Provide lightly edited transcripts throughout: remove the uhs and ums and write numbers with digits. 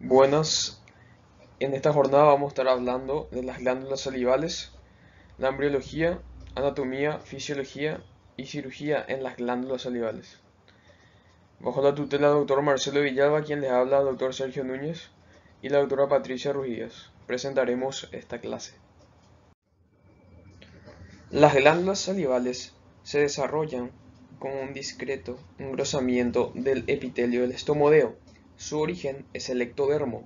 Buenas, en esta jornada vamos a estar hablando de las glándulas salivales, la embriología, anatomía, fisiología y cirugía en las glándulas salivales. Bajo la tutela del doctor Marcelo Villalba, quien les habla, el doctor Sergio Núñez y la doctora Patricia Rujías, presentaremos esta clase. Las glándulas salivales se desarrollan con un discreto engrosamiento del epitelio del estomodeo. Su origen es el ectodermo.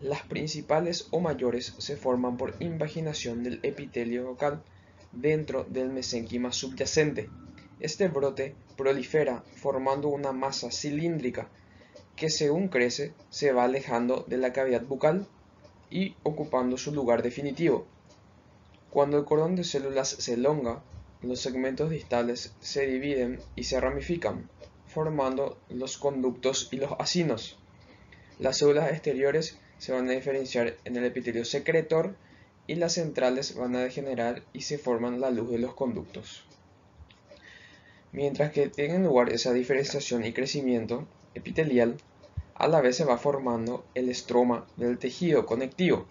Las principales o mayores se forman por invaginación del epitelio local dentro del mesénquima subyacente. Este brote prolifera formando una masa cilíndrica que según crece se va alejando de la cavidad bucal y ocupando su lugar definitivo. Cuando el cordón de células se elonga, los segmentos distales se dividen y se ramifican, formando los conductos y los acinos. Las células exteriores se van a diferenciar en el epitelio secretor y las centrales van a degenerar y se forman la luz de los conductos. Mientras que tiene lugar esa diferenciación y crecimiento epitelial, a la vez se va formando el estroma del tejido conectivo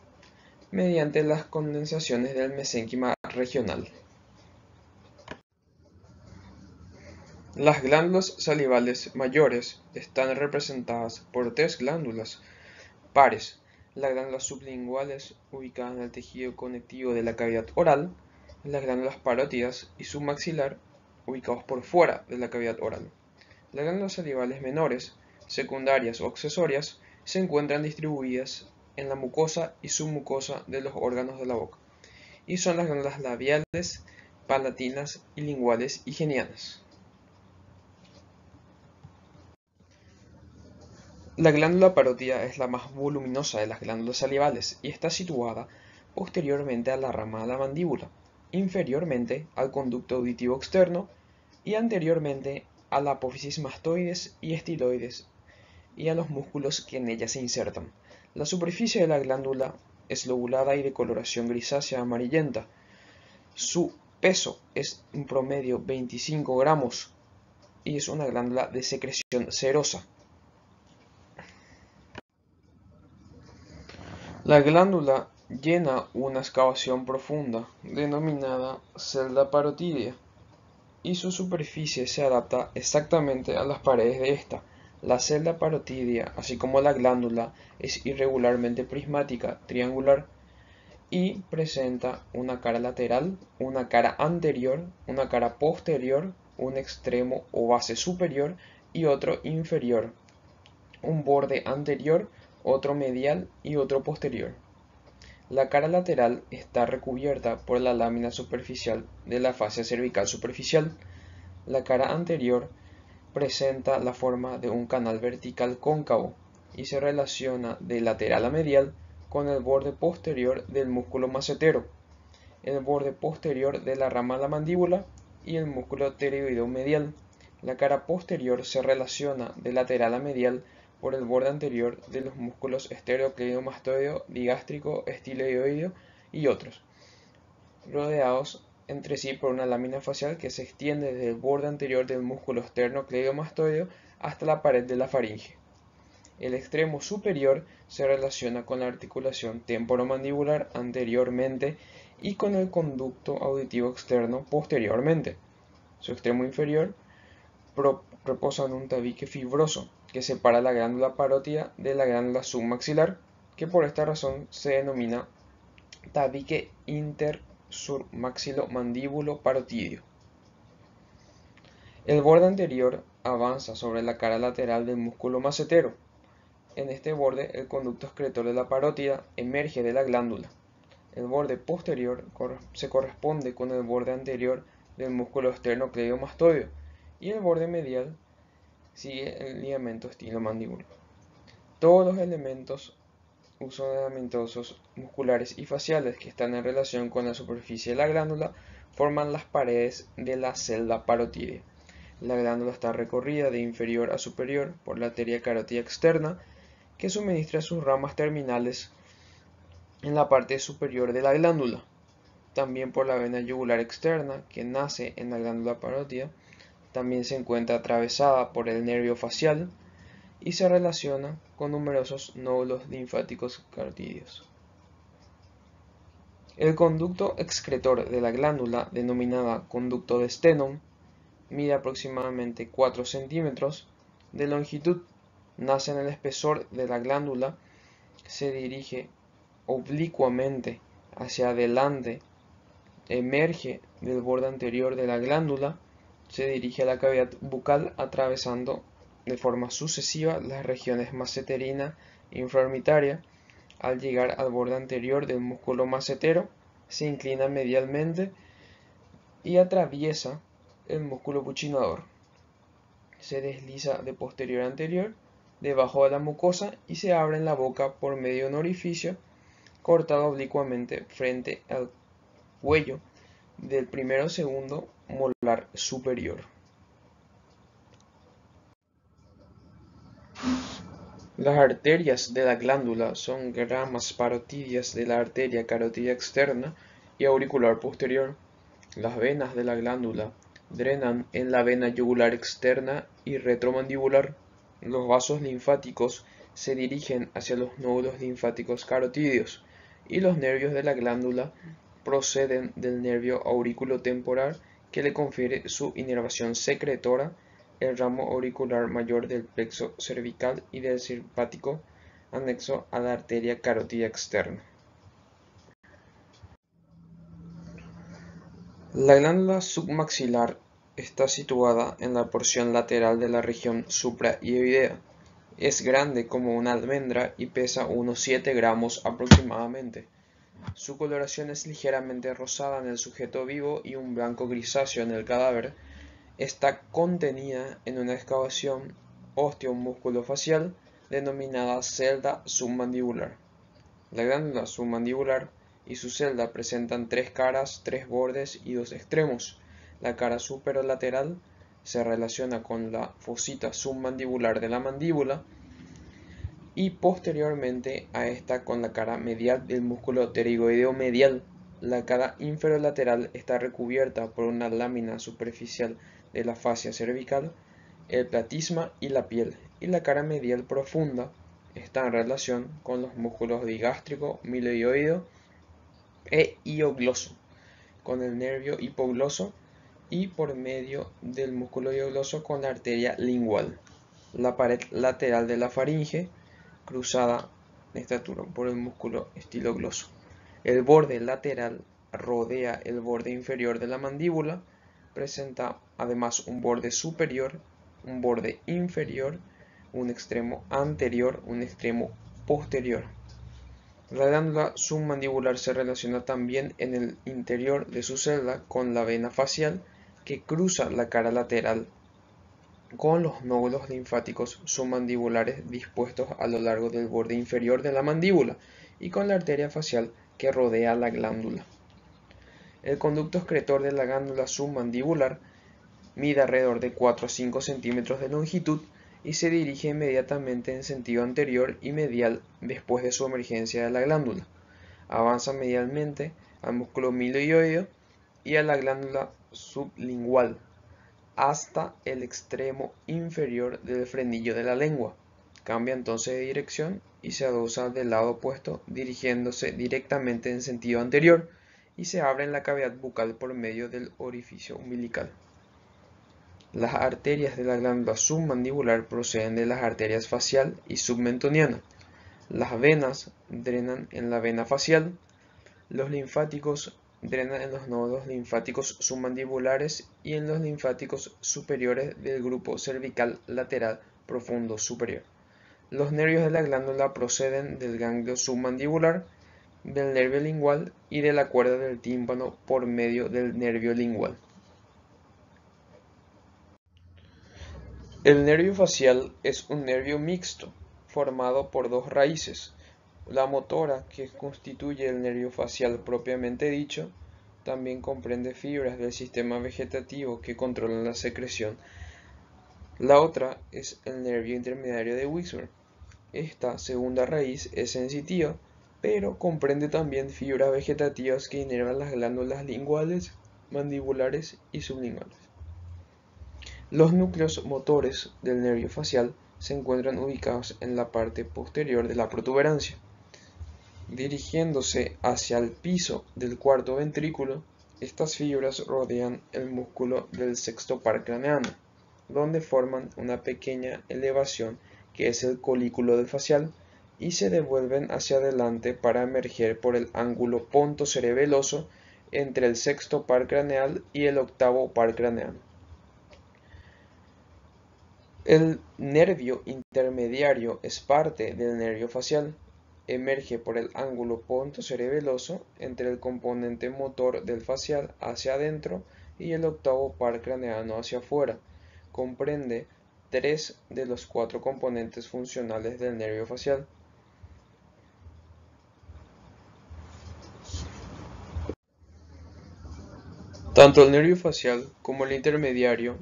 mediante las condensaciones del mesénquima regional. Las glándulas salivales mayores están representadas por tres glándulas pares: las glándulas sublinguales ubicadas en el tejido conectivo de la cavidad oral, las glándulas parótidas y submaxilar ubicados por fuera de la cavidad oral. Las glándulas salivales menores, secundarias o accesorias, se encuentran distribuidas en la mucosa y submucosa de los órganos de la boca, y son las glándulas labiales, palatinas y linguales y genianas. La glándula parótida es la más voluminosa de las glándulas salivales y está situada posteriormente a la rama de la mandíbula, inferiormente al conducto auditivo externo y anteriormente a la apófisis mastoides y estiloides y a los músculos que en ella se insertan. La superficie de la glándula es lobulada y de coloración grisácea amarillenta. Su peso es en promedio 25 gramos y es una glándula de secreción serosa. La glándula llena una excavación profunda, denominada celda parotídea, y su superficie se adapta exactamente a las paredes de esta. La celda parotídea, así como la glándula, es irregularmente prismática, triangular, y presenta una cara lateral, una cara anterior, una cara posterior, un extremo o base superior y otro inferior, un borde anterior, otro medial y otro posterior. La cara lateral está recubierta por la lámina superficial de la fascia cervical superficial. La cara anterior presenta la forma de un canal vertical cóncavo y se relaciona de lateral a medial con el borde posterior del músculo macetero, el borde posterior de la rama de la mandíbula y el músculo pterygoideo medial. La cara posterior se relaciona de lateral a medial por el borde anterior de los músculos estereocleidomastoideo, digástrico, estiloideo y otros, rodeados entre sí por una lámina facial que se extiende desde el borde anterior del músculo esternocleidomastoideo hasta la pared de la faringe. El extremo superior se relaciona con la articulación temporomandibular anteriormente y con el conducto auditivo externo posteriormente. Su extremo inferior reposa en un tabique fibroso que separa la glándula parótida de la glándula submaxilar, que por esta razón se denomina tabique intersurmaxilo-mandíbulo-parotídeo. El borde anterior avanza sobre la cara lateral del músculo macetero. En este borde, el conducto excretor de la parótida emerge de la glándula. El borde posterior se corresponde con el borde anterior del músculo esternocleidomastoideo y el borde medial sigue el ligamento estilomandibular. Todos los elementos usoadamentosos musculares y faciales que están en relación con la superficie de la glándula forman las paredes de la celda parotídea. La glándula está recorrida de inferior a superior por la arteria carótida externa, que suministra sus ramas terminales en la parte superior de la glándula. También por la vena yugular externa, que nace en la glándula parótida. También se encuentra atravesada por el nervio facial y se relaciona con numerosos nódulos linfáticos carotídeos. El conducto excretor de la glándula, denominada conducto de Stenone, mide aproximadamente 4 centímetros de longitud, nace en el espesor de la glándula, se dirige oblicuamente hacia adelante, emerge del borde anterior de la glándula, se dirige a la cavidad bucal atravesando de forma sucesiva las regiones maceterina e infraorbitaria. Al llegar al borde anterior del músculo macetero, se inclina medialmente y atraviesa el músculo buccinador. Se desliza de posterior a anterior debajo de la mucosa y se abre en la boca por medio de un orificio cortado oblicuamente frente al cuello del primero o segundo molar superior. Las arterias de la glándula son ramas parotídeas de la arteria carótida externa y auricular posterior. Las venas de la glándula drenan en la vena yugular externa y retromandibular. Los vasos linfáticos se dirigen hacia los nódulos linfáticos carotídeos y los nervios de la glándula proceden del nervio auriculotemporal que le confiere su inervación secretora, el ramo auricular mayor del plexo cervical y del simpático anexo a la arteria carótida externa. La glándula submaxilar está situada en la porción lateral de la región suprahioidea. Es grande como una almendra y pesa unos 7 gramos aproximadamente. Su coloración es ligeramente rosada en el sujeto vivo y un blanco grisáceo en el cadáver. Está contenida en una excavación osteomúsculo-facial denominada celda submandibular. La glándula submandibular y su celda presentan 3 caras, 3 bordes y 2 extremos. La cara superolateral se relaciona con la fosita submandibular de la mandíbula y posteriormente a esta con la cara medial del músculo pterigoideo medial. La cara inferolateral está recubierta por una lámina superficial de la fascia cervical, el platisma y la piel, y la cara medial profunda está en relación con los músculos digástrico, miloioideo e hiogloso, con el nervio hipogloso y por medio del músculo hiogloso con la arteria lingual. La pared lateral de la faringe cruzada en estatura por el músculo estilogloso. El borde lateral rodea el borde inferior de la mandíbula, presenta además un borde superior, un borde inferior, un extremo anterior, un extremo posterior. La glándula submandibular se relaciona también en el interior de su celda con la vena facial que cruza la cara lateral, con los nódulos linfáticos submandibulares dispuestos a lo largo del borde inferior de la mandíbula y con la arteria facial que rodea la glándula. El conducto excretor de la glándula submandibular mide alrededor de 4 a 5 centímetros de longitud y se dirige inmediatamente en sentido anterior y medial después de su emergencia de la glándula. Avanza medialmente al músculo miloioideo y a la glándula sublingual hasta el extremo inferior del frenillo de la lengua. Cambia entonces de dirección y se adosa del lado opuesto, dirigiéndose directamente en sentido anterior, y se abre en la cavidad bucal por medio del orificio umbilical. Las arterias de la glándula submandibular proceden de las arterias facial y submentoniana. Las venas drenan en la vena facial. Los linfáticos drenan en los nódulos linfáticos submandibulares y en los linfáticos superiores del grupo cervical lateral profundo superior. Los nervios de la glándula proceden del ganglio submandibular, del nervio lingual y de la cuerda del tímpano por medio del nervio lingual. El nervio facial es un nervio mixto, formado por 2 raíces. La motora, que constituye el nervio facial propiamente dicho, también comprende fibras del sistema vegetativo que controlan la secreción. La otra es el nervio intermediario de Wismer. Esta segunda raíz es sensitiva, pero comprende también fibras vegetativas que inervan las glándulas linguales, mandibulares y sublinguales. Los núcleos motores del nervio facial se encuentran ubicados en la parte posterior de la protuberancia. Dirigiéndose hacia el piso del cuarto ventrículo, estas fibras rodean el músculo del sexto par craneano, donde forman una pequeña elevación que es el colículo del facial, y se devuelven hacia adelante para emerger por el ángulo pontocerebeloso entre el sexto par craneal y el octavo par craneano. El nervio intermediario es parte del nervio facial. Emerge por el ángulo pontocerebeloso entre el componente motor del facial hacia adentro y el octavo par craneano hacia afuera. Comprende 3 de los 4 componentes funcionales del nervio facial. Tanto el nervio facial como el intermediario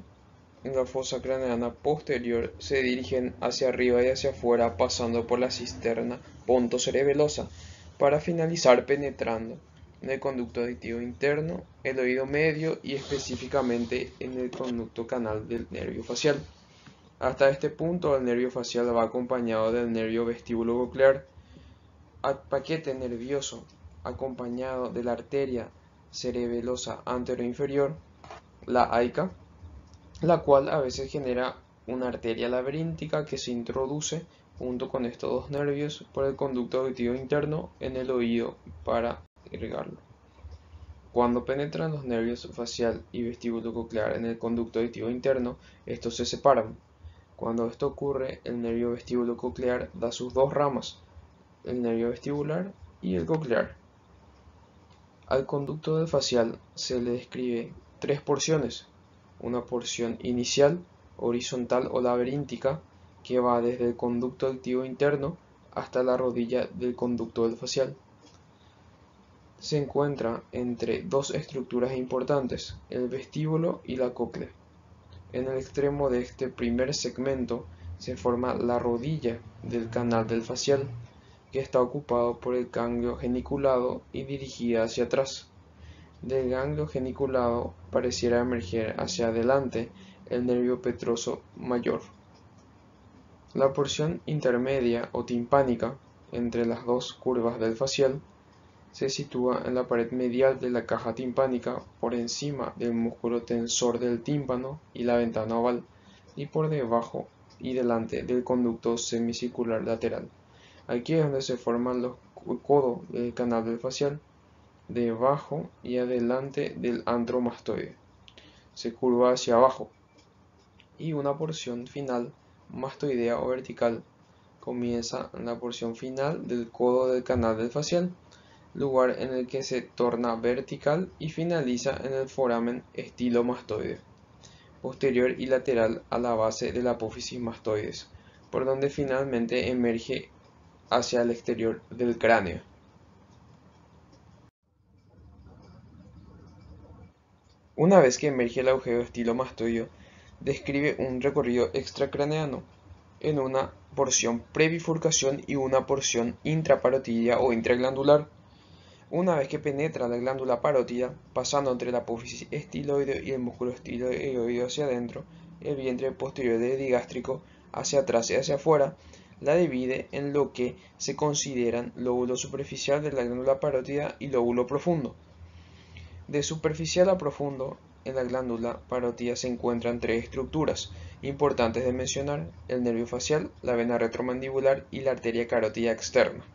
en la fosa craneana posterior se dirigen hacia arriba y hacia afuera pasando por la cisterna pontocerebelosa para finalizar penetrando en el conducto auditivo interno, el oído medio y específicamente en el conducto canal del nervio facial. Hasta este punto el nervio facial va acompañado del nervio vestíbulo-coclear, paquete nervioso acompañado de la arteria cerebelosa anteroinferior, la AICA, la cual a veces genera una arteria laberíntica que se introduce junto con estos dos nervios por el conducto auditivo interno en el oído para irrigarlo. Cuando penetran los nervios facial y vestíbulo coclear en el conducto auditivo interno, estos se separan. Cuando esto ocurre, el nervio vestíbulo coclear da sus dos ramas, el nervio vestibular y el coclear. Al conducto del facial se le describe 3 porciones: una porción inicial, horizontal o laberíntica, que va desde el conducto auditivo interno hasta la rodilla del conducto del facial. Se encuentra entre dos estructuras importantes, el vestíbulo y la cóclea. En el extremo de este primer segmento se forma la rodilla del canal del facial, que está ocupado por el ganglio geniculado y dirigida hacia atrás. Del ganglio geniculado pareciera emerger hacia adelante el nervio petroso mayor. La porción intermedia o timpánica entre las dos curvas del facial se sitúa en la pared medial de la caja timpánica, por encima del músculo tensor del tímpano y la ventana oval, y por debajo y delante del conducto semicircular lateral. Aquí es donde se forman los codos del canal del facial, debajo y adelante del antro mastoide. Se curva hacia abajo, y una porción final mastoidea o vertical comienza en la porción final del codo del canal del facial, lugar en el que se torna vertical y finaliza en el foramen estilomastoide, posterior y lateral a la base de la apófisis mastoides, por donde finalmente emerge hacia el exterior del cráneo. Una vez que emerge el agujero estilomastoideo, describe un recorrido extracraneano en una porción prebifurcación y una porción intraparotidia o intraglandular. Una vez que penetra la glándula parótida, pasando entre la apófisis estiloideo y el músculo estiloideo hacia adentro, el vientre posterior del digástrico hacia atrás y hacia afuera, la divide en lo que se consideran lóbulo superficial de la glándula parótida y lóbulo profundo. De superficial a profundo, en la glándula parótida se encuentran 3 estructuras importantes de mencionar: el nervio facial, la vena retromandibular y la arteria carótida externa.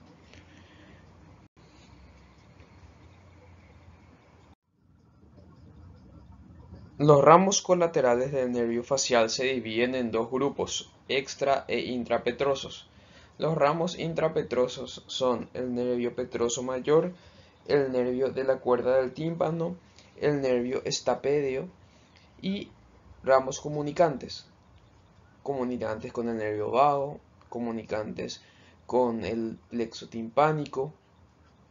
Los ramos colaterales del nervio facial se dividen en dos grupos, extra e intrapetrosos. Los ramos intrapetrosos son el nervio petroso mayor, el nervio de la cuerda del tímpano, el nervio estapédeo y ramos comunicantes con el nervio vago, comunicantes con el plexo timpánico,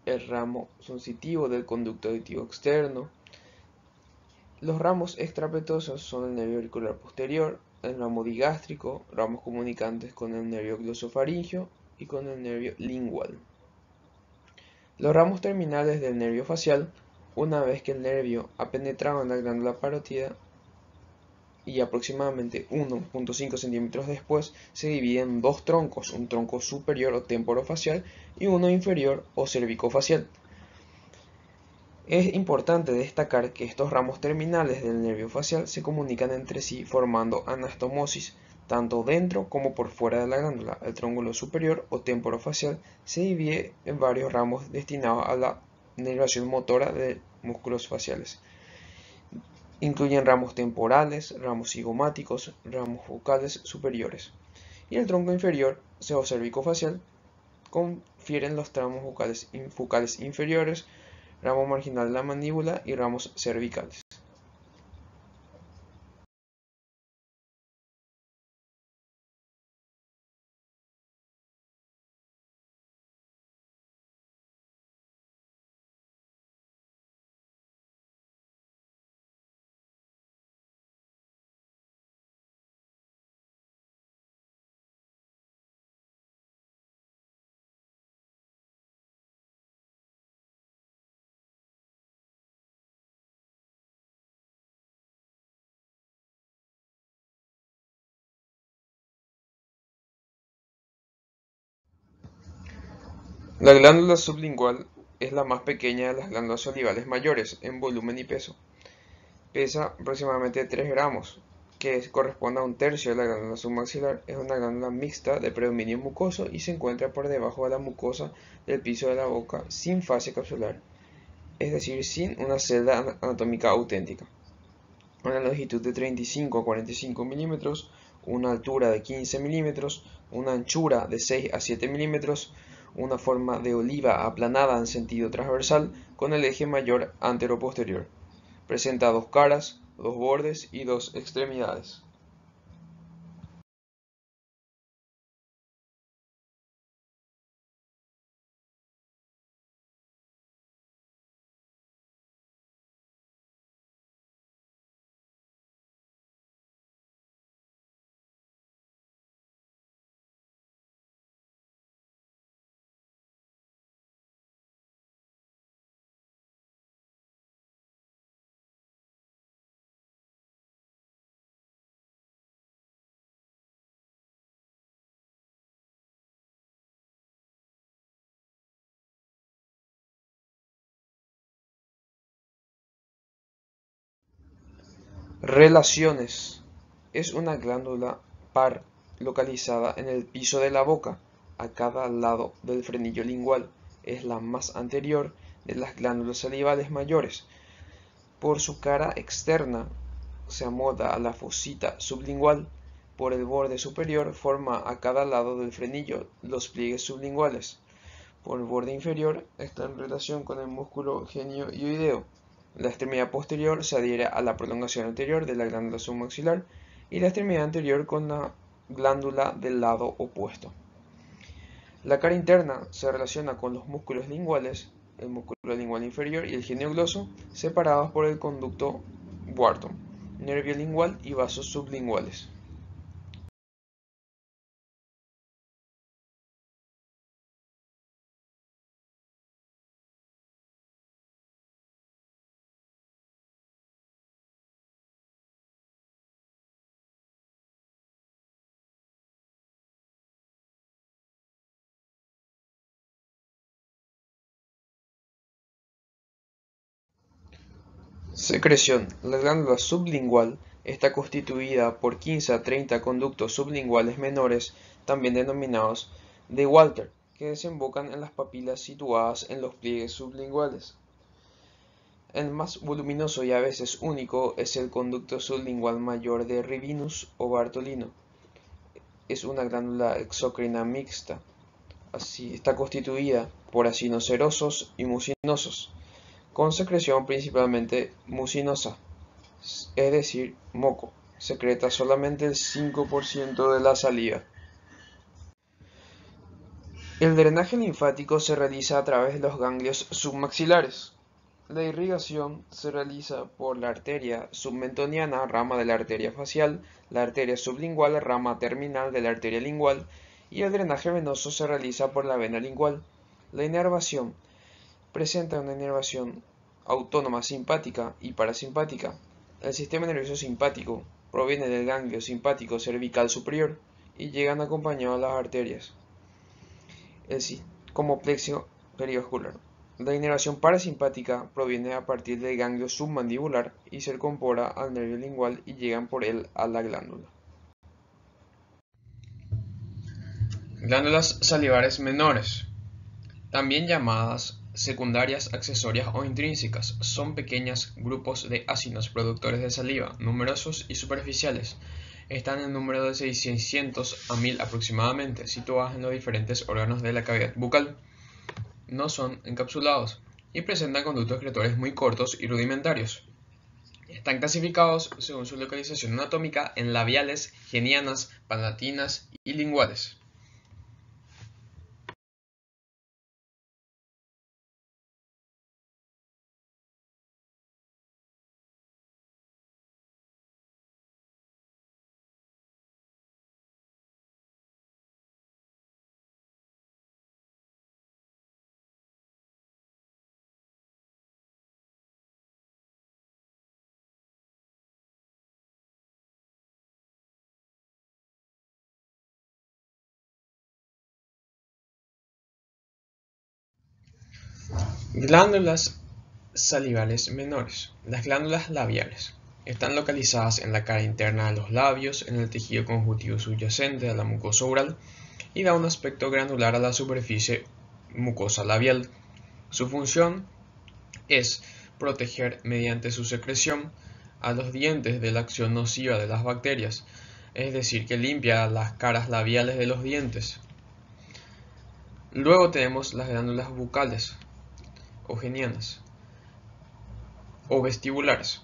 el ramo sensitivo del conducto auditivo externo. Los ramos extrapetrosos son el nervio auricular posterior, el ramo digástrico, ramos comunicantes con el nervio glosofaringeo y con el nervio lingual. Los ramos terminales del nervio facial, una vez que el nervio ha penetrado en la glándula parótida, y aproximadamente 1,5 centímetros después se divide en dos troncos, un tronco superior o temporofacial y uno inferior o cervicofacial. Es importante destacar que estos ramos terminales del nervio facial se comunican entre sí formando anastomosis, tanto dentro como por fuera de la glándula. El trónculo superior o temporofacial se divide en varios ramos destinados a la nervación motora de músculos faciales. Incluyen ramos temporales, ramos cigomáticos, ramos focales superiores. Y el tronco inferior, o cervicofacial, confieren los tramos focales inferiores, ramo marginal de la mandíbula y ramos cervicales. La glándula sublingual es la más pequeña de las glándulas salivales mayores en volumen y peso. Pesa aproximadamente 3 gramos, que corresponde a un tercio de la glándula submaxilar. Es una glándula mixta de predominio mucoso y se encuentra por debajo de la mucosa del piso de la boca sin fascia capsular, es decir, sin una celda anatómica auténtica. Una longitud de 35 a 45 milímetros, una altura de 15 milímetros, una anchura de 6 a 7 milímetros, una forma de oliva aplanada en sentido transversal con el eje mayor antero-posterior. Presenta dos caras, dos bordes y dos extremidades. Relaciones. Es una glándula par localizada en el piso de la boca, a cada lado del frenillo lingual. Es la más anterior de las glándulas salivales mayores. Por su cara externa se amolda a la fosita sublingual. Por el borde superior forma a cada lado del frenillo los pliegues sublinguales. Por el borde inferior está en relación con el músculo genioideo. La extremidad posterior se adhiere a la prolongación anterior de la glándula submaxilar y la extremidad anterior con la glándula del lado opuesto. La cara interna se relaciona con los músculos linguales, el músculo lingual inferior y el genio-gloso, separados por el conducto Wharton, nervio lingual y vasos sublinguales. Secreción. La glándula sublingual está constituida por 15 a 30 conductos sublinguales menores, también denominados de Walter, que desembocan en las papilas situadas en los pliegues sublinguales. El más voluminoso y a veces único es el conducto sublingual mayor de Rivinus o Bartolino. Es una glándula exócrina mixta. Así está constituida por acinos serosos y mucinosos, con secreción principalmente mucinosa, es decir, moco. Secreta solamente el 5% de la saliva. El drenaje linfático se realiza a través de los ganglios submaxilares. La irrigación se realiza por la arteria submentoniana, rama de la arteria facial, la arteria sublingual, rama terminal de la arteria lingual, y el drenaje venoso se realiza por la vena lingual. La inervación presenta una inervación autónoma simpática y parasimpática. El sistema nervioso simpático provienen del ganglio simpático cervical superior y llegan acompañados a las arterias, como plexo perivascular. La inervación parasimpática proviene a partir del ganglio submandibular y se incorpora al nervio lingual y llegan por él a la glándula. Glándulas salivares menores, también llamadas secundarias, accesorias o intrínsecas, son pequeños grupos de ácidos productores de saliva, numerosos y superficiales. Están en número de 600 a 1000 aproximadamente, situadas en los diferentes órganos de la cavidad bucal. No son encapsulados y presentan conductos excretores muy cortos y rudimentarios. Están clasificados según su localización anatómica en labiales, genianas, palatinas y linguales. Glándulas salivales menores. Las glándulas labiales están localizadas en la cara interna de los labios, en el tejido conjuntivo subyacente a la mucosa oral y da un aspecto granular a la superficie mucosa labial. Su función es proteger mediante su secreción a los dientes de la acción nociva de las bacterias, es decir, que limpia las caras labiales de los dientes. Luego tenemos las glándulas bucales o genianas o vestibulares.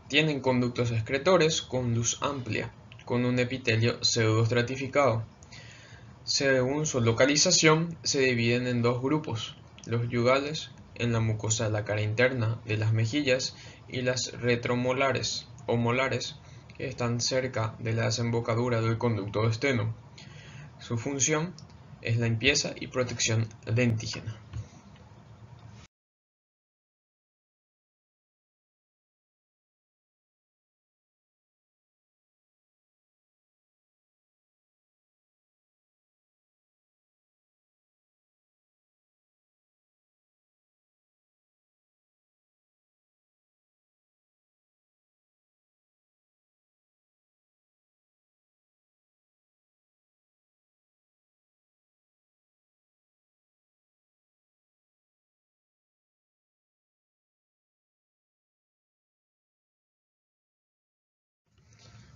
Tienen conductos excretores con luz amplia, con un epitelio pseudoestratificado. Según su localización, se dividen en dos grupos: los yugales, en la mucosa de la cara interna de las mejillas, y las retromolares o molares, que están cerca de la desembocadura del conducto de esteno. Su función es la limpieza y protección dentígena.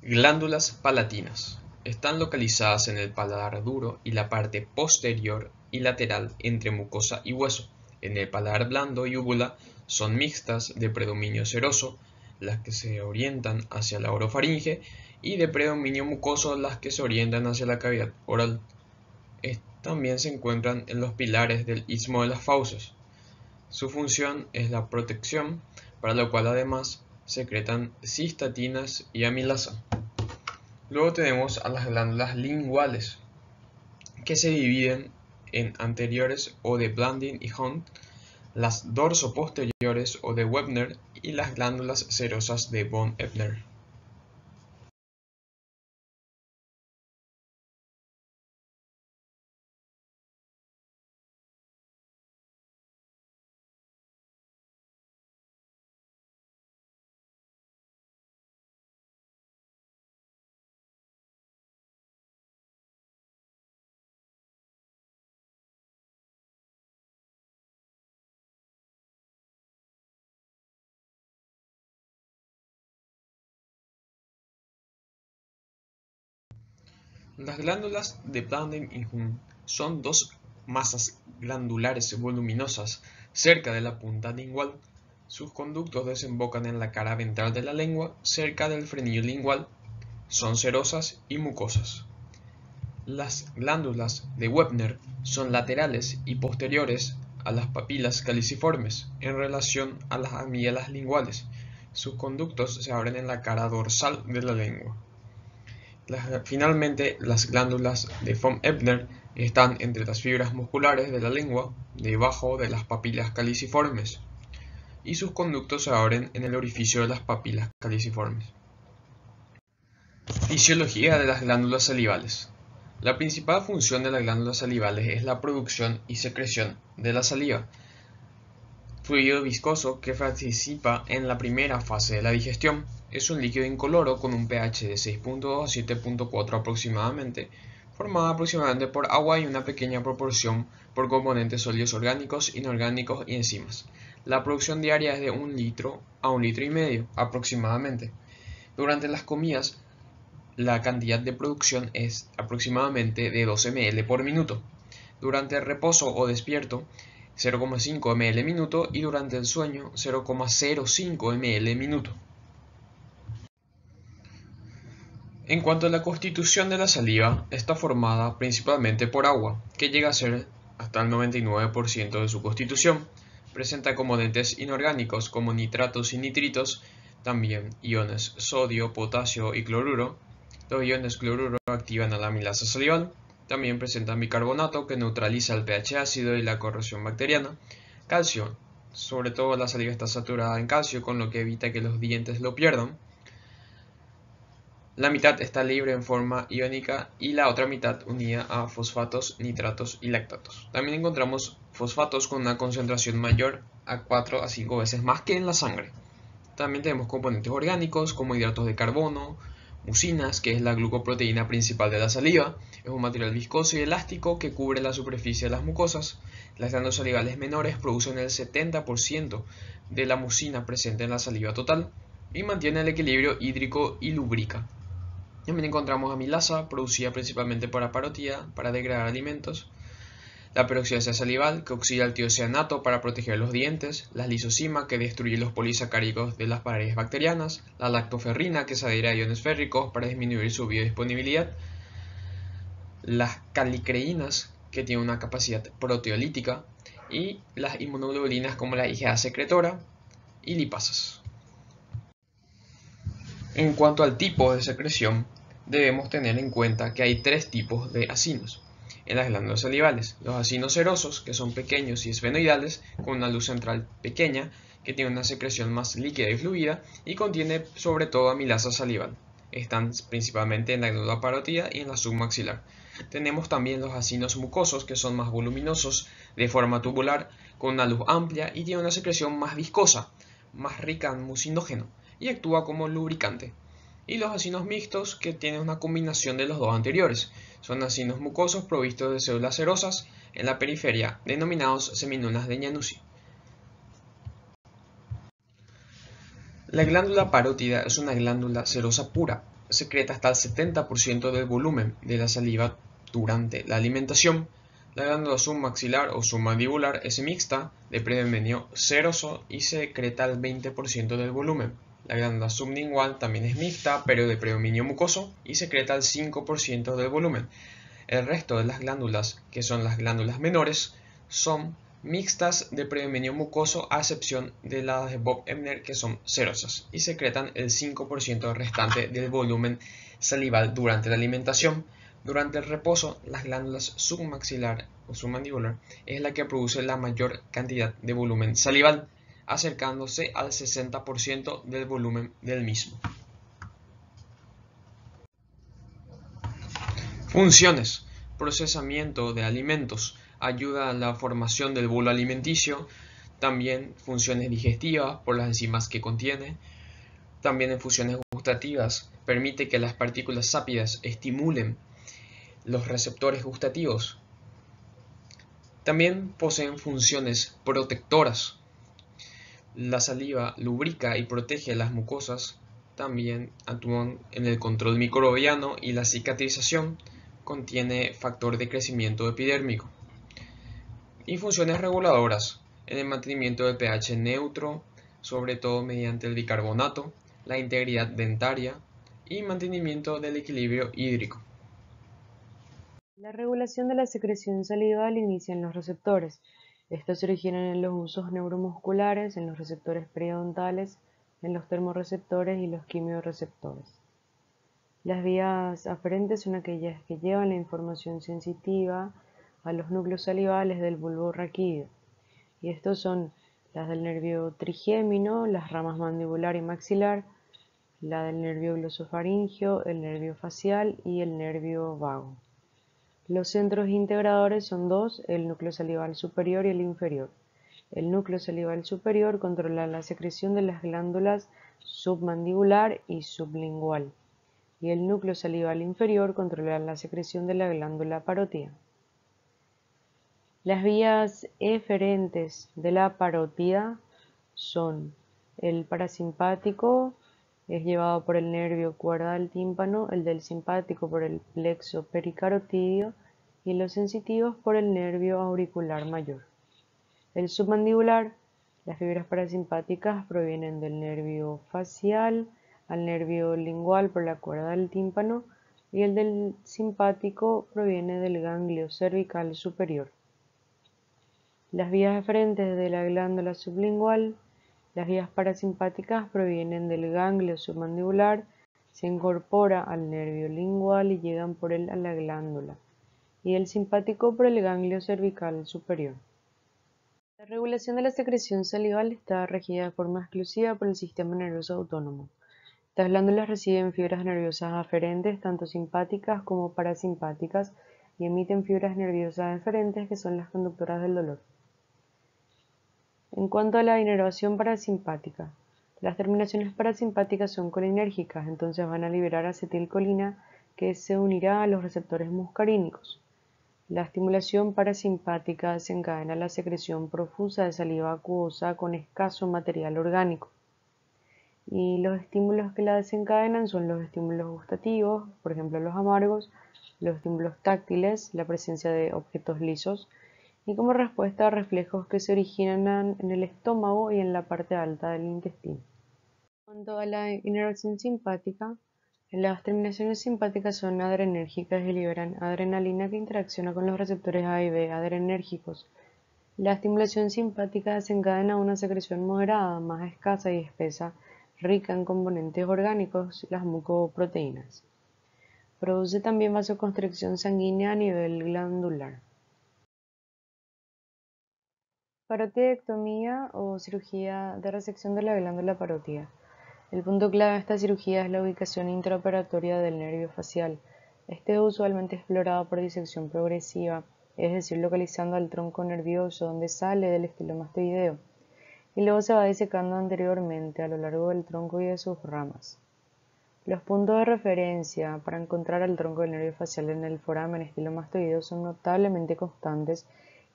Glándulas palatinas. Están localizadas en el paladar duro y la parte posterior y lateral entre mucosa y hueso. En el paladar blando y úvula son mixtas, de predominio seroso, las que se orientan hacia la orofaringe, y de predominio mucoso, las que se orientan hacia la cavidad oral. También se encuentran en los pilares del istmo de las fauces. Su función es la protección, para lo cual además secretan cistatinas y amilasa. Luego tenemos a las glándulas linguales, que se dividen en anteriores o de Blandin y Hunt, las dorsoposteriores o de Webner y las glándulas cerosas de von Ebner. Las glándulas de Blandin y Hunt son dos masas glandulares voluminosas cerca de la punta lingual. Sus conductos desembocan en la cara ventral de la lengua, cerca del frenillo lingual. Son cerosas y mucosas. Las glándulas de Webner son laterales y posteriores a las papilas caliciformes en relación a las amígdalas linguales. Sus conductos se abren en la cara dorsal de la lengua. Finalmente, las glándulas de von Ebner están entre las fibras musculares de la lengua, debajo de las papilas caliciformes, y sus conductos se abren en el orificio de las papilas caliciformes. Fisiología de las glándulas salivales. La principal función de las glándulas salivales es la producción y secreción de la saliva, fluido viscoso que participa en la primera fase de la digestión. Es un líquido incoloro con un pH de 6.2 a 7.4 aproximadamente, formado aproximadamente por agua y una pequeña proporción por componentes sólidos orgánicos, inorgánicos y enzimas. La producción diaria es de 1 litro a 1,5 litros aproximadamente. Durante las comidas, la cantidad de producción es aproximadamente de 2 ml por minuto. Durante el reposo o despierto, 0,5 ml minuto y durante el sueño 0,05 ml minuto. En cuanto a la constitución de la saliva, está formada principalmente por agua, que llega a ser hasta el 99% de su constitución. Presenta componentes inorgánicos como nitratos y nitritos, también iones sodio, potasio y cloruro. Los iones cloruro activan a la amilasa salival. También presentan bicarbonato que neutraliza el pH ácido y la corrosión bacteriana. Calcio, sobre todo la saliva está saturada en calcio, con lo que evita que los dientes lo pierdan. La mitad está libre en forma iónica y la otra mitad unida a fosfatos, nitratos y lactatos. También encontramos fosfatos con una concentración mayor a 4 a 5 veces más que en la sangre. También tenemos componentes orgánicos como hidratos de carbono, mucinas, que es la glucoproteína principal de la saliva. Es un material viscoso y elástico que cubre la superficie de las mucosas. Las glándulas salivales menores producen el 70% de la mucina presente en la saliva total y mantienen el equilibrio hídrico y lubrica. También encontramos amilasa, producida principalmente por la parotida para degradar alimentos, la peroxidasa salival, que oxida el tiocianato para proteger los dientes, la lisozima, que destruye los polisacáridos de las paredes bacterianas, la lactoferrina, que se adhiere a iones férricos para disminuir su biodisponibilidad, las calicreínas, que tienen una capacidad proteolítica, y las inmunoglobulinas como la IgA secretora y lipasas. En cuanto al tipo de secreción, debemos tener en cuenta que hay tres tipos de acinos en las glándulas salivales: los acinos serosos, que son pequeños y esfenoidales, con una luz central pequeña, que tiene una secreción más líquida y fluida, y contiene sobre todo amilasa salival. Están principalmente en la glándula parótida y en la submaxilar. Tenemos también los acinos mucosos, que son más voluminosos, de forma tubular, con una luz amplia y tiene una secreción más viscosa, más rica en mucinógeno, y actúa como lubricante. Y los acinos mixtos, que tienen una combinación de los dos anteriores. Son acinos mucosos provistos de células serosas en la periferia, denominados semilunas de Januzzi. La glándula parótida es una glándula serosa pura. Secreta hasta el 70% del volumen de la saliva durante la alimentación. La glándula submaxilar o submandibular es mixta, de predominio seroso y secreta el 20% del volumen. La glándula sublingual también es mixta, pero de predominio mucoso y secreta el 5% del volumen. El resto de las glándulas, que son las glándulas menores, son mixtas de predominio mucoso a excepción de las de Bob-Ebner, que son serosas y secretan el 5% restante del volumen salival durante la alimentación. Durante el reposo, las glándulas submaxilar o submandibular es la que produce la mayor cantidad de volumen salival, acercándose al 60% del volumen del mismo. Funciones: procesamiento de alimentos, ayuda a la formación del bolo alimenticio, también funciones digestivas por las enzimas que contiene, también en funciones gustativas, permite que las partículas sápidas estimulen los receptores gustativos. También poseen funciones protectoras. La saliva lubrica y protege las mucosas, también actúan en el control microbiano y la cicatrización. Contiene factor de crecimiento epidérmico. Y funciones reguladoras en el mantenimiento del pH neutro, sobre todo mediante el bicarbonato, la integridad dentaria y mantenimiento del equilibrio hídrico. La regulación de la secreción salival inicia en los receptores. Estos se originan en los usos neuromusculares, en los receptores periodontales, en los termorreceptores y los quimiorreceptores. Las vías aferentes son aquellas que llevan la información sensitiva a los núcleos salivales del bulbo raquídeo, y estos son las del nervio trigémino, las ramas mandibular y maxilar, la del nervio glosofaringeo, el nervio facial y el nervio vago. Los centros integradores son dos, el núcleo salival superior y el inferior. El núcleo salival superior controla la secreción de las glándulas submandibular y sublingual, y el núcleo salival inferior controla la secreción de la glándula parótida. Las vías eferentes de la parótida son el parasimpático, es llevado por el nervio cuerda del tímpano, el del simpático por el plexo pericarotídeo y los sensitivos por el nervio auricular mayor. El submandibular, las fibras parasimpáticas provienen del nervio facial al nervio lingual por la cuerda del tímpano y el del simpático proviene del ganglio cervical superior. Las vías eferentes de la glándula sublingual, las vías parasimpáticas provienen del ganglio submandibular, se incorpora al nervio lingual y llegan por él a la glándula, y el simpático por el ganglio cervical superior. La regulación de la secreción salival está regida de forma exclusiva por el sistema nervioso autónomo. Estas glándulas reciben fibras nerviosas aferentes, tanto simpáticas como parasimpáticas, y emiten fibras nerviosas eferentes que son las conductoras del dolor. En cuanto a la inervación parasimpática, las terminaciones parasimpáticas son colinérgicas, entonces van a liberar acetilcolina que se unirá a los receptores muscarínicos. La estimulación parasimpática desencadena la secreción profusa de saliva acuosa con escaso material orgánico. Y los estímulos que la desencadenan son los estímulos gustativos, por ejemplo los amargos, los estímulos táctiles, la presencia de objetos lisos, y como respuesta a reflejos que se originan en el estómago y en la parte alta del intestino. En cuanto a la inervación simpática, las terminaciones simpáticas son adrenérgicas y liberan adrenalina que interacciona con los receptores A y B adrenérgicos. La estimulación simpática desencadena una secreción moderada, más escasa y espesa, rica en componentes orgánicos, las mucoproteínas. Produce también vasoconstricción sanguínea a nivel glandular. Parotidiectomía o cirugía de resección de la glándula parótida. El punto clave de esta cirugía es la ubicación intraoperatoria del nervio facial. Este es usualmente explorado por disección progresiva, es decir, localizando al tronco nervioso donde sale del estilomastoideo, y luego se va disecando anteriormente a lo largo del tronco y de sus ramas. Los puntos de referencia para encontrar el tronco del nervio facial en el foramen estilomastoideo son notablemente constantes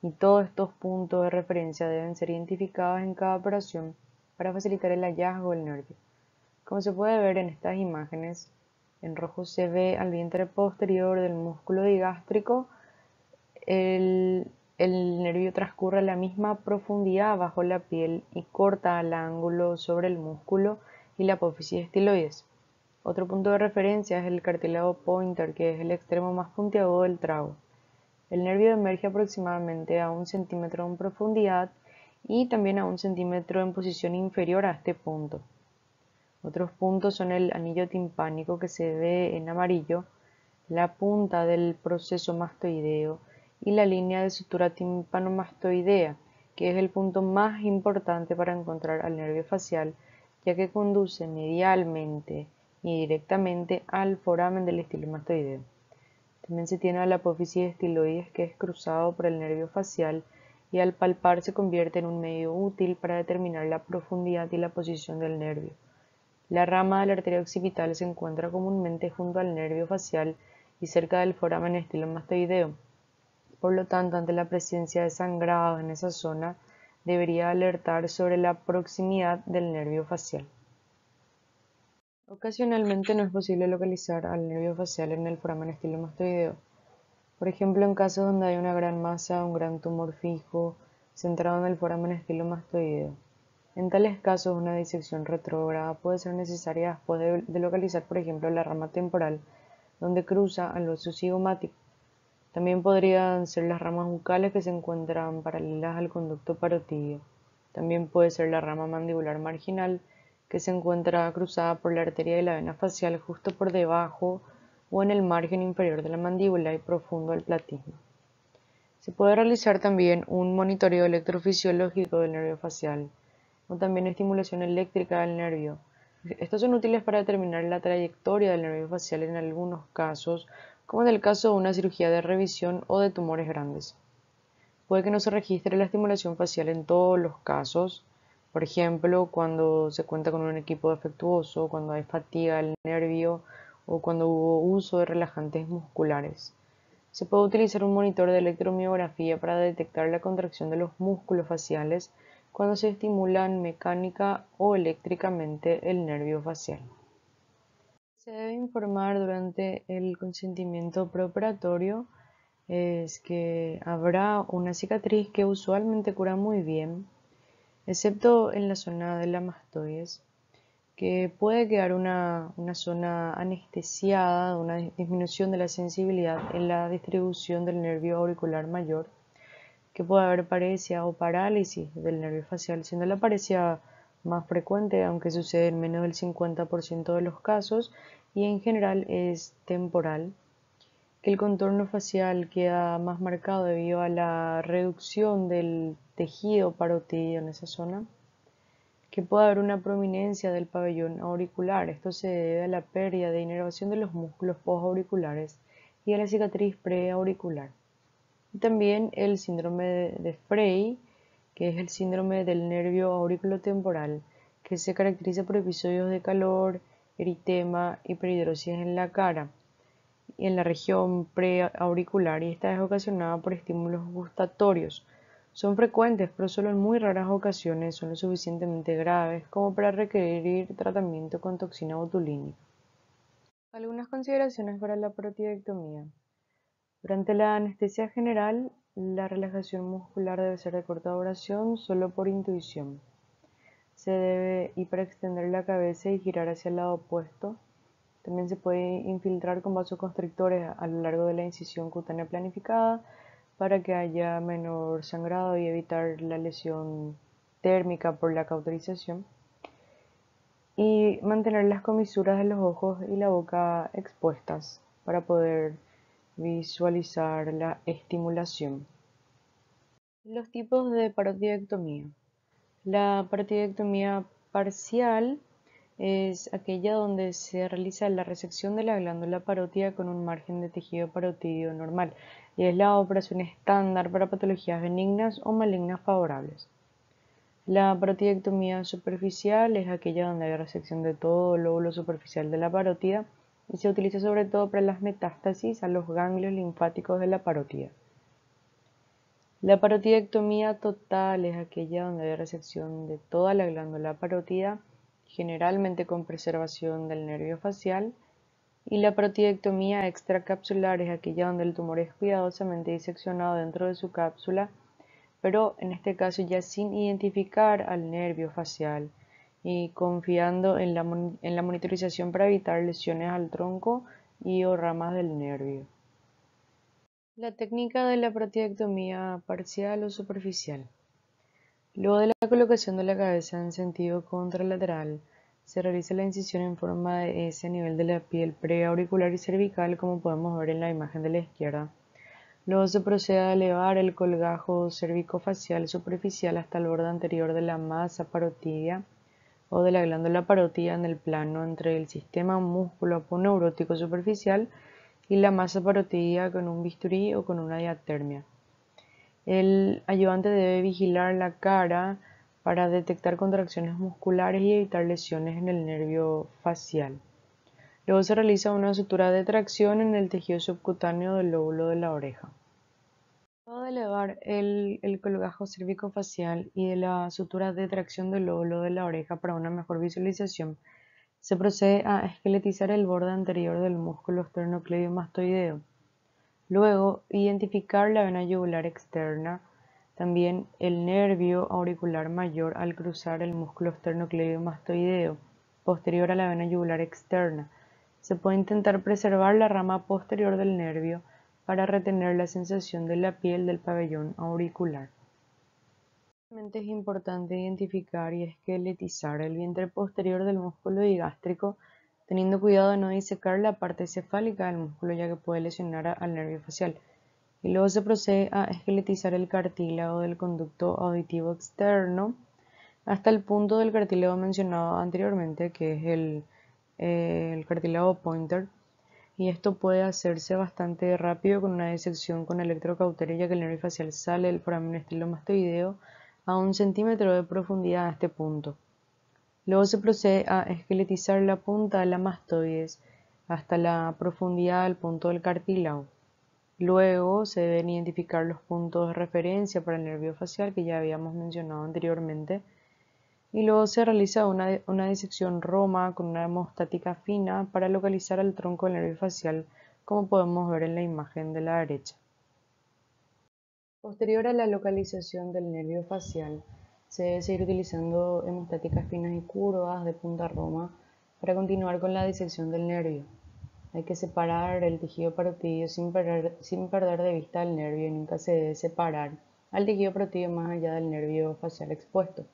y todos estos puntos de referencia deben ser identificados en cada operación para facilitar el hallazgo del nervio. Como se puede ver en estas imágenes, en rojo se ve al vientre posterior del músculo digástrico. El nervio transcurre a la misma profundidad bajo la piel y corta al ángulo sobre el músculo y la apófisis estiloides. Otro punto de referencia es el cartílago pointer, que es el extremo más puntiagudo del trago. El nervio emerge aproximadamente a 1 centímetro en profundidad y también a 1 centímetro en posición inferior a este punto. Otros puntos son el anillo timpánico que se ve en amarillo, la punta del proceso mastoideo y la línea de sutura timpanomastoidea, que es el punto más importante para encontrar al nervio facial, ya que conduce medialmente y directamente al foramen del estilomastoideo. También se tiene a la apófisis estiloides, que es cruzado por el nervio facial y al palpar se convierte en un medio útil para determinar la profundidad y la posición del nervio. La rama de la arteria occipital se encuentra comúnmente junto al nervio facial y cerca del foramen estilomastoideo. Por lo tanto, ante la presencia de sangrados en esa zona, debería alertar sobre la proximidad del nervio facial. Ocasionalmente no es posible localizar al nervio facial en el foramen estilomastoideo. Por ejemplo, en casos donde hay una gran masa o un gran tumor fijo centrado en el foramen estilomastoideo. En tales casos, una disección retrógrada puede ser necesaria después de localizar, por ejemplo, la rama temporal donde cruza al hueso cigomático. También podrían ser las ramas bucales que se encuentran paralelas al conducto parotídeo. También puede ser la rama mandibular marginal que se encuentra cruzada por la arteria de la vena facial justo por debajo o en el margen inferior de la mandíbula y profundo al platismo. Se puede realizar también un monitoreo electrofisiológico del nervio facial o también estimulación eléctrica del nervio, Estos son útiles para determinar la trayectoria del nervio facial en algunos casos, como en el caso de una cirugía de revisión o de tumores grandes. Puede que no se registre la estimulación facial en todos los casos, por ejemplo, cuando se cuenta con un equipo defectuoso, cuando hay fatiga del nervio o cuando hubo uso de relajantes musculares. Se puede utilizar un monitor de electromiografía para detectar la contracción de los músculos faciales cuando se estimulan mecánica o eléctricamente el nervio facial. Se debe informar durante el consentimiento preoperatorio es que habrá una cicatriz que usualmente cura muy bien, excepto en la zona de la mastoides, que puede quedar una zona anestesiada, una disminución de la sensibilidad en la distribución del nervio auricular mayor, que puede haber paresia o parálisis del nervio facial, siendo la paresia más frecuente, aunque sucede en menos del 50% de los casos y en general es temporal, que el contorno facial queda más marcado debido a la reducción del tejido parotídeo en esa zona, que puede haber una prominencia del pabellón auricular. Esto se debe a la pérdida de inervación de los músculos postauriculares y a la cicatriz preauricular. Y también el síndrome de Frey, que es el síndrome del nervio auriculotemporal, que se caracteriza por episodios de calor, eritema y perhidrosis en la cara y en la región preauricular, y esta es ocasionada por estímulos gustatorios. Son frecuentes, pero solo en muy raras ocasiones son lo suficientemente graves como para requerir tratamiento con toxina botulínica. Algunas consideraciones para la parotidiectomía. Durante la anestesia general, la relajación muscular debe ser de corta duración solo por intuición. Se debe hiperextender la cabeza y girar hacia el lado opuesto. También se puede infiltrar con vasoconstrictores a lo largo de la incisión cutánea planificada para que haya menor sangrado y evitar la lesión térmica por la cauterización. Y mantener las comisuras de los ojos y la boca expuestas para poder visualizar la estimulación. Los tipos de parotidiectomía. La parotidiectomía parcial es aquella donde se realiza la resección de la glándula parótida con un margen de tejido parotídeo normal y es la operación estándar para patologías benignas o malignas favorables. La parotidiectomía superficial es aquella donde hay resección de todo el lóbulo superficial de la parótida y se utiliza sobre todo para las metástasis a los ganglios linfáticos de la parótida. La parotidiectomía total es aquella donde hay resección de toda la glándula parótida, generalmente con preservación del nervio facial, y la parotidiectomía extracapsular es aquella donde el tumor es cuidadosamente diseccionado dentro de su cápsula, pero en este caso ya sin identificar al nervio facial y confiando en la monitorización para evitar lesiones al tronco y o ramas del nervio. La técnica de la parotidiectomía parcial o superficial. Luego de la colocación de la cabeza en sentido contralateral, se realiza la incisión en forma de S a nivel de la piel preauricular y cervical, como podemos ver en la imagen de la izquierda. Luego se procede a elevar el colgajo cervicofacial superficial hasta el borde anterior de la masa parotidia o de la glándula parótida en el plano entre el sistema músculo aponeurótico superficial y la masa parotidia con un bisturí o con una diatermia. El ayudante debe vigilar la cara para detectar contracciones musculares y evitar lesiones en el nervio facial. Luego se realiza una sutura de tracción en el tejido subcutáneo del lóbulo de la oreja. Luego de elevar el colgajo cervicofacial y de la sutura de tracción del lóbulo de la oreja para una mejor visualización, se procede a esqueletizar el borde anterior del músculo esternocleidomastoideo. Luego, identificar la vena yugular externa, también el nervio auricular mayor al cruzar el músculo esternocleidomastoideo, posterior a la vena yugular externa. Se puede intentar preservar la rama posterior del nervio para retener la sensación de la piel del pabellón auricular. Es importante identificar y esqueletizar el vientre posterior del músculo digástrico, teniendo cuidado de no disecar la parte cefálica del músculo, ya que puede lesionar al nervio facial. Y luego se procede a esqueletizar el cartílago del conducto auditivo externo, hasta el punto del cartílago mencionado anteriormente, que es el cartílago pointer, y esto puede hacerse bastante rápido con una disección con electrocauterio, ya que el nervio facial sale del foramen estilomastoideo a 1 centímetro de profundidad a este punto. Luego se procede a esqueletizar la punta de la mastoides hasta la profundidad del punto del cartílago. Luego se deben identificar los puntos de referencia para el nervio facial que ya habíamos mencionado anteriormente. Y luego se realiza una disección roma con una hemostática fina para localizar el tronco del nervio facial, como podemos ver en la imagen de la derecha. Posterior a la localización del nervio facial, se debe seguir utilizando hemostáticas finas y curvas de punta roma para continuar con la disección del nervio. Hay que separar el tejido parotidio sin perder de vista el nervio, y nunca se debe separar al tejido parotidio más allá del nervio facial expuesto.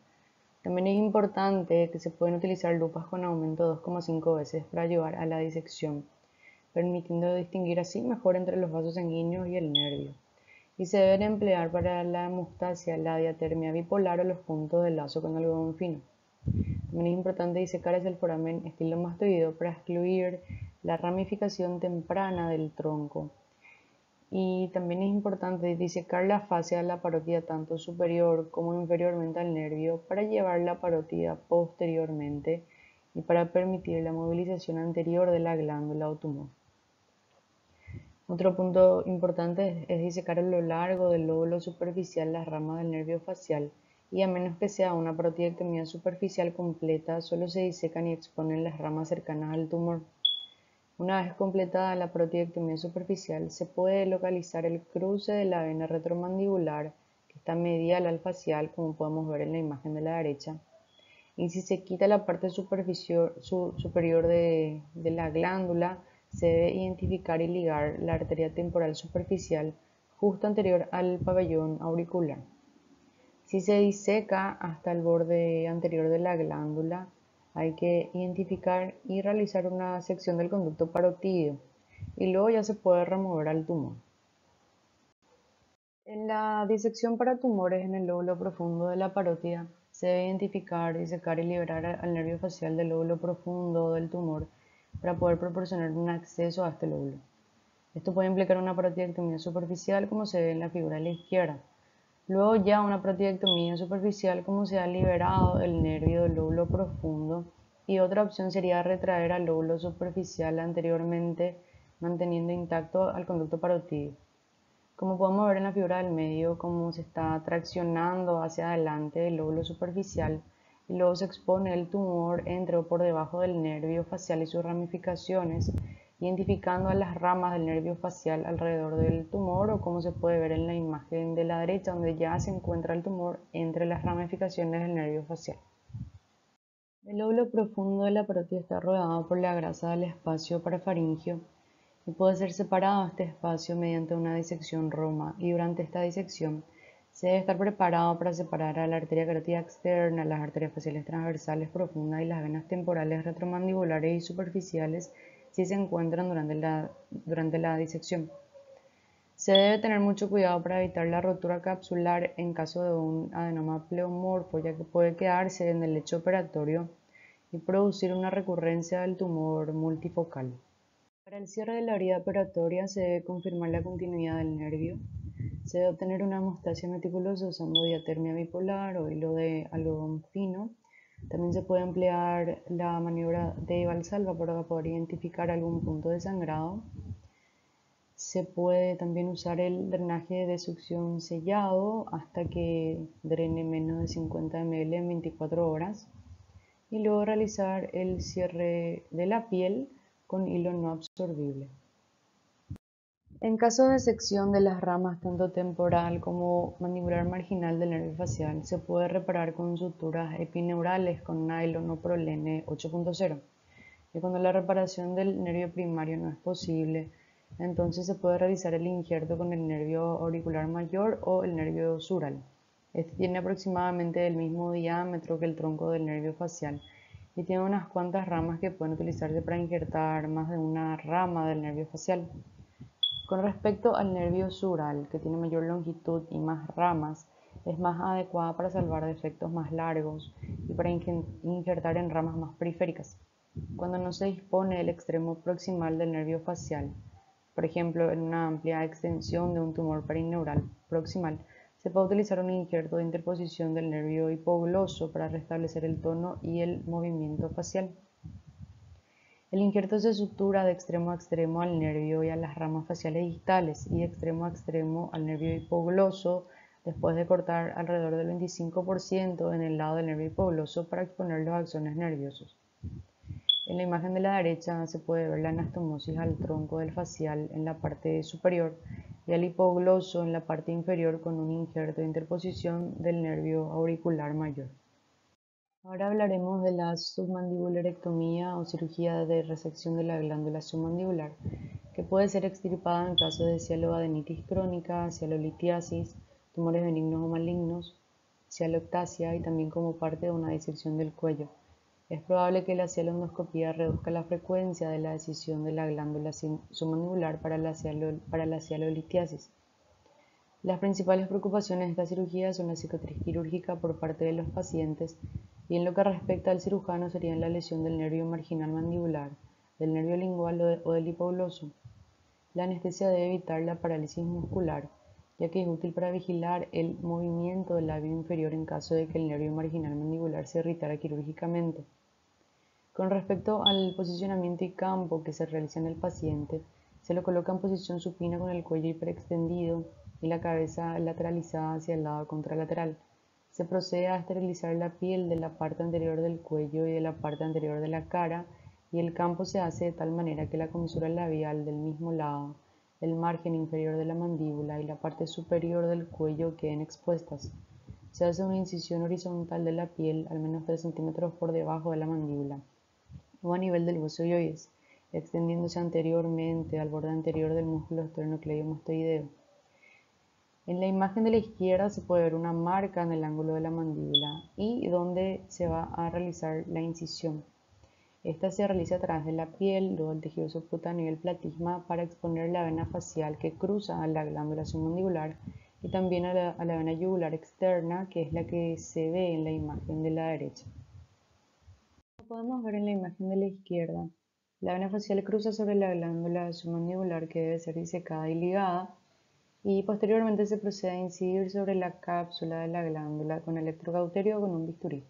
También es importante que se pueden utilizar lupas con aumento 2,5 veces para ayudar a la disección, permitiendo distinguir así mejor entre los vasos sanguíneos y el nervio. Y se deben emplear para la hemostasia, la diatermia bipolar o los puntos de lazo con algodón fino. También es importante disecar hacia el foramen estilomastoideo para excluir la ramificación temprana del tronco. Y también es importante disecar la fascia de la parótida tanto superior como inferiormente al nervio para llevar la parótida posteriormente y para permitir la movilización anterior de la glándula o tumor. Otro punto importante es disecar a lo largo del lóbulo superficial las ramas del nervio facial, y a menos que sea una protiectomía superficial completa, solo se disecan y exponen las ramas cercanas al tumor. Una vez completada la protiectomía superficial, se puede localizar el cruce de la vena retromandibular, que está medial al facial, como podemos ver en la imagen de la derecha. Y si se quita la parte superior de la glándula, se debe identificar y ligar la arteria temporal superficial justo anterior al pabellón auricular. Si se diseca hasta el borde anterior de la glándula, hay que identificar y realizar una sección del conducto parotídeo, y luego ya se puede remover al tumor. En la disección para tumores en el lóbulo profundo de la parótida, se debe identificar, disecar y liberar al nervio facial del lóbulo profundo del tumor para poder proporcionar un acceso a este lóbulo. Esto puede implicar una protiectomía superficial, como se ve en la figura de la izquierda. Luego ya una protiectomía superficial, como se ha liberado el nervio del lóbulo profundo, y otra opción sería retraer al lóbulo superficial anteriormente, manteniendo intacto al conducto parotídeo. Como podemos ver en la figura del medio, como se está traccionando hacia adelante el lóbulo superficial, y luego se expone el tumor entre o por debajo del nervio facial y sus ramificaciones, identificando a las ramas del nervio facial alrededor del tumor, o como se puede ver en la imagen de la derecha, donde ya se encuentra el tumor entre las ramificaciones del nervio facial. El lóbulo profundo de la parótida está rodeado por la grasa del espacio parafaringio y puede ser separado este espacio mediante una disección roma, y durante esta disección se debe estar preparado para separar a la arteria carótida externa, las arterias faciales transversales profundas y las venas temporales retromandibulares y superficiales si se encuentran durante la disección. Se debe tener mucho cuidado para evitar la rotura capsular en caso de un adenoma pleomorfo, ya que puede quedarse en el lecho operatorio y producir una recurrencia del tumor multifocal. Para el cierre de la herida operatoria se debe confirmar la continuidad del nervio. Se debe obtener una hemostasia meticulosa usando diatermia bipolar o hilo de algodón fino. También se puede emplear la maniobra de Valsalva para poder identificar algún punto de sangrado. Se puede también usar el drenaje de succión sellado hasta que drene menos de 50 ml en 24 horas. Y luego realizar el cierre de la piel con hilo no absorbible. En caso de sección de las ramas tanto temporal como mandibular marginal del nervio facial, se puede reparar con suturas epineurales con nylon o prolene 8.0. Y cuando la reparación del nervio primario no es posible, entonces se puede realizar el injerto con el nervio auricular mayor o el nervio sural. Este tiene aproximadamente el mismo diámetro que el tronco del nervio facial y tiene unas cuantas ramas que pueden utilizarse para injertar más de una rama del nervio facial. Con respecto al nervio sural, que tiene mayor longitud y más ramas, Es más adecuada para salvar defectos más largos y para injertar en ramas más periféricas. Cuando no se dispone del extremo proximal del nervio facial, por ejemplo, en una amplia extensión de un tumor perineural proximal, se puede utilizar un injerto de interposición del nervio hipogloso para restablecer el tono y el movimiento facial. El injerto se sutura de extremo a extremo al nervio y a las ramas faciales distales y de extremo a extremo al nervio hipogloso después de cortar alrededor del 25% en el lado del nervio hipogloso para exponer los axones nerviosos. En la imagen de la derecha se puede ver la anastomosis al tronco del facial en la parte superior y al hipogloso en la parte inferior con un injerto de interposición del nervio auricular mayor. Ahora hablaremos de la submandibulectomía o cirugía de resección de la glándula submandibular, que puede ser extirpada en caso de cialoadenitis crónica, cialolitiasis, tumores benignos o malignos, cialoctasia y también como parte de una disección del cuello. Es probable que la cialoendoscopía reduzca la frecuencia de la decisión de la glándula submandibular para la cialolitiasis. Las principales preocupaciones de esta cirugía son la cicatriz quirúrgica por parte de los pacientes y en lo que respecta al cirujano serían la lesión del nervio marginal mandibular, del nervio lingual o del hipogloso. La anestesia debe evitar la parálisis muscular, ya que es útil para vigilar el movimiento del labio inferior en caso de que el nervio marginal mandibular se irritara quirúrgicamente. Con respecto al posicionamiento y campo que se realiza en el paciente, se lo coloca en posición supina con el cuello hiperextendido y la cabeza lateralizada hacia el lado contralateral. Se procede a esterilizar la piel de la parte anterior del cuello y de la parte anterior de la cara y el campo se hace de tal manera que la comisura labial del mismo lado, el margen inferior de la mandíbula y la parte superior del cuello queden expuestas. Se hace una incisión horizontal de la piel al menos 3 centímetros por debajo de la mandíbula o a nivel del hueso hyoides, extendiéndose anteriormente al borde anterior del músculo esternocleidomastoideo. En la imagen de la izquierda se puede ver una marca en el ángulo de la mandíbula y donde se va a realizar la incisión. Esta se realiza a través de la piel, luego el tejido subcutáneo y el platisma para exponer la vena facial que cruza a la glándula submandibular y también a la vena yugular externa, que es la que se ve en la imagen de la derecha. Como podemos ver en la imagen de la izquierda, la vena facial cruza sobre la glándula submandibular que debe ser disecada y ligada y posteriormente se procede a incidir sobre la cápsula de la glándula con electrocauterio o con un bisturí,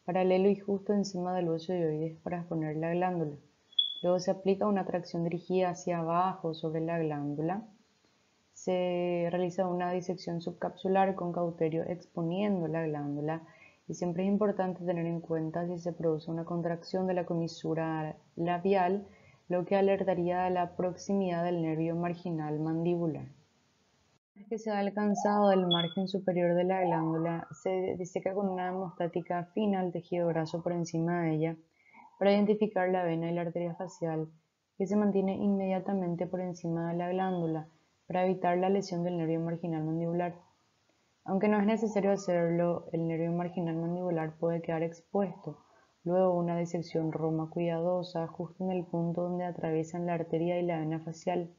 paralelo y justo encima del hueso hyoides para exponer la glándula. Luego se aplica una tracción dirigida hacia abajo sobre la glándula. Se realiza una disección subcapsular con cauterio exponiendo la glándula y siempre es importante tener en cuenta si se produce una contracción de la comisura labial, lo que alertaría de la proximidad del nervio marginal mandibular. Una vez que se ha alcanzado el margen superior de la glándula, se diseca con una hemostática fina el tejido graso por encima de ella para identificar la vena y la arteria facial que se mantiene inmediatamente por encima de la glándula para evitar la lesión del nervio marginal mandibular. Aunque no es necesario hacerlo, el nervio marginal mandibular puede quedar expuesto luego de una disección roma cuidadosa justo en el punto donde atraviesan la arteria y la vena facial.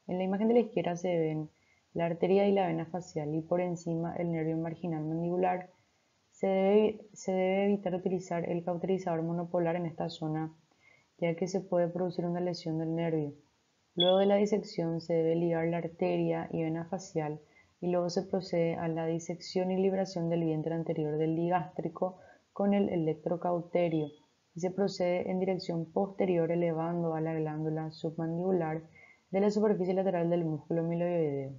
En la imagen de la izquierda se ven la arteria y la vena facial y por encima el nervio marginal mandibular. Se debe evitar utilizar el cauterizador monopolar en esta zona, ya que se puede producir una lesión del nervio. Luego de la disección se debe ligar la arteria y vena facial y luego se procede a la disección y liberación del vientre anterior del ligástrico con el electrocauterio y se procede en dirección posterior elevando a la glándula submandibular de la superficie lateral del músculo miloideo.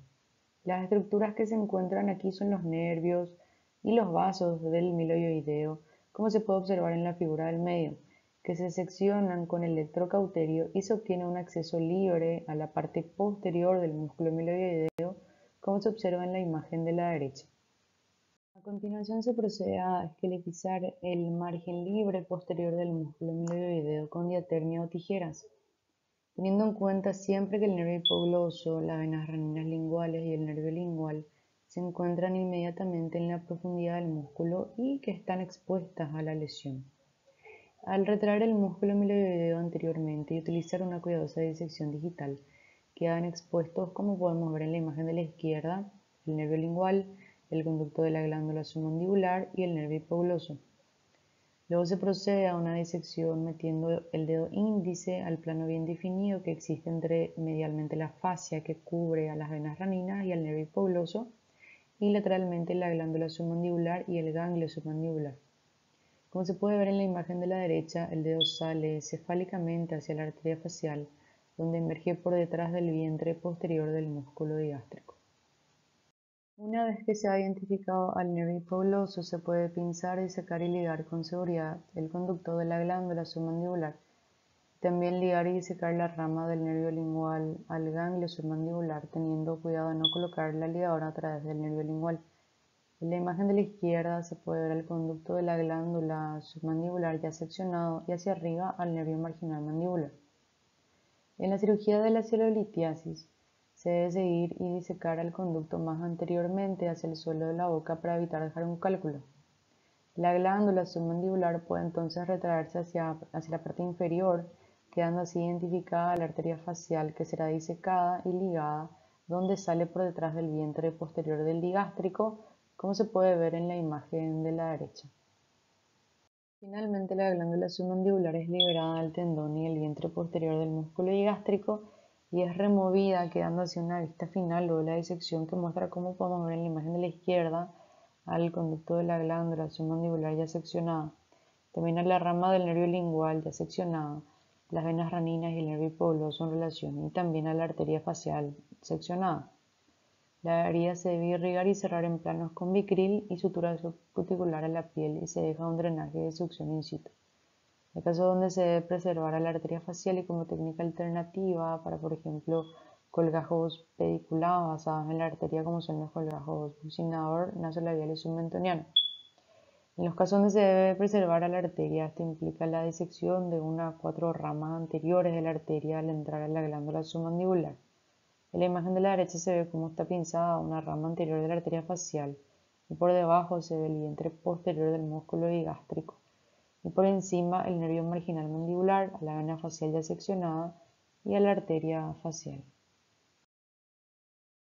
Las estructuras que se encuentran aquí son los nervios y los vasos del miloideo, como se puede observar en la figura del medio, que se seccionan con electrocauterio y se obtiene un acceso libre a la parte posterior del músculo miloideo, como se observa en la imagen de la derecha. A continuación se procede a esqueletizar el margen libre posterior del músculo miloideo con diatermia o tijeras, teniendo en cuenta siempre que el nervio hipogloso, las venas raninas linguales y el nervio lingual se encuentran inmediatamente en la profundidad del músculo y que están expuestas a la lesión. Al retraer el músculo miloideo anteriormente y utilizar una cuidadosa disección digital, quedan expuestos, como podemos ver en la imagen de la izquierda, el nervio lingual, el conducto de la glándula submandibular y el nervio hipoglóso. Luego se procede a una disección metiendo el dedo índice al plano bien definido que existe entre medialmente la fascia que cubre a las venas raninas y al nervio hipogloso y lateralmente la glándula submandibular y el ganglio submandibular. Como se puede ver en la imagen de la derecha, el dedo sale cefálicamente hacia la arteria facial, donde emerge por detrás del vientre posterior del músculo digástrico. Una vez que se ha identificado al nervio hipogloso, se puede pinzar, disecar y ligar con seguridad el conducto de la glándula submandibular. También ligar y disecar la rama del nervio lingual al ganglio submandibular, teniendo cuidado de no colocar la ligadora a través del nervio lingual. En la imagen de la izquierda se puede ver el conducto de la glándula submandibular ya seccionado y hacia arriba al nervio marginal mandibular. En la cirugía de la cielolitiasis, se debe seguir y disecar el conducto más anteriormente hacia el suelo de la boca para evitar dejar un cálculo. La glándula submandibular puede entonces retraerse hacia la parte inferior, quedando así identificada la arteria facial que será disecada y ligada, donde sale por detrás del vientre posterior del digástrico, como se puede ver en la imagen de la derecha. Finalmente, la glándula submandibular es liberada del tendón y el vientre posterior del músculo digástrico y es removida, quedando así una vista final luego de la disección que muestra, como podemos ver en la imagen de la izquierda, al conducto de la glándula submandibular ya seccionada, también a la rama del nervio lingual ya seccionada, las venas raninas y el nervio hipogloso en relación, y también a la arteria facial seccionada. La herida se debe irrigar y cerrar en planos con Vicryl y sutura subcuticular a la piel y se deja un drenaje de succión in situ. En caso donde se debe preservar a la arteria facial y como técnica alternativa para, por ejemplo, colgajos pediculados basados en la arteria como son los colgajos buccinador, nasolabial y submentoniano. En los casos donde se debe preservar a la arteria, esto implica la disección de una a 4 ramas anteriores de la arteria al entrar a la glándula submandibular. En la imagen de la derecha se ve cómo está pinzada una rama anterior de la arteria facial y por debajo se ve el vientre posterior del músculo digástrico y por encima el nervio marginal mandibular, a la vena facial ya seccionada y a la arteria facial.